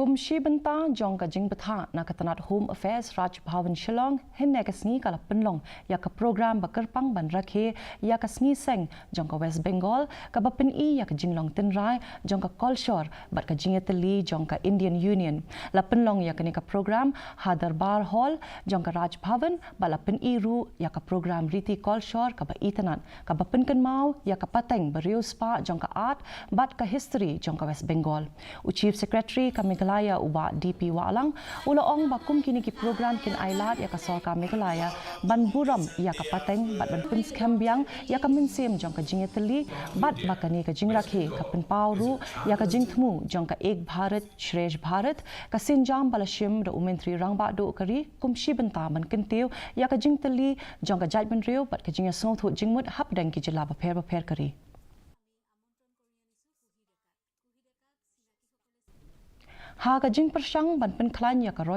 Kumshi benta Jong ka jing betha na katanat Home Affairs Raj Bhavan Shillong henne ka Sngi kala Pynlong ya ka program bakerpang Jingrakhe ya ka Sngi Seng Jong ka West Bengal ka bapin I ya ka Jinglong Tinrai Jong ka Kolshor bat ka jingeteli Jong ka Indian Union la Pynlong ya ka ni ka program Hadarbar Hall Jong ka Raj Bhavan bala pin I ru ya ka program Riti Kolshor ka ba itanan ka bapin kan mau ya ka pateng beriu spa Jong ka art bat ka history Jong ka West Bengal u Chief Secretary ka Meghalaya uba DP Walang ulaong bakum kini ki program kin ailat ya ka sorka Meghalaya ban buram ya ka pateng bat ban pun skambiang ya ka minsim Jong ka jingeteli bat bakani ka Jingrakhe ka pin pauru ya ka jingthmu Jong ka Ek Bharat Shresh Bharat ka sinjam balashim da umentri rangba do kari kumshi benta man kintiu ya ka jingteli Jong ka judgment riu bat ka jinga songthu jingmut hapdang ki jila ba pher kari ha ka jing persang ban pen klan ya ka roi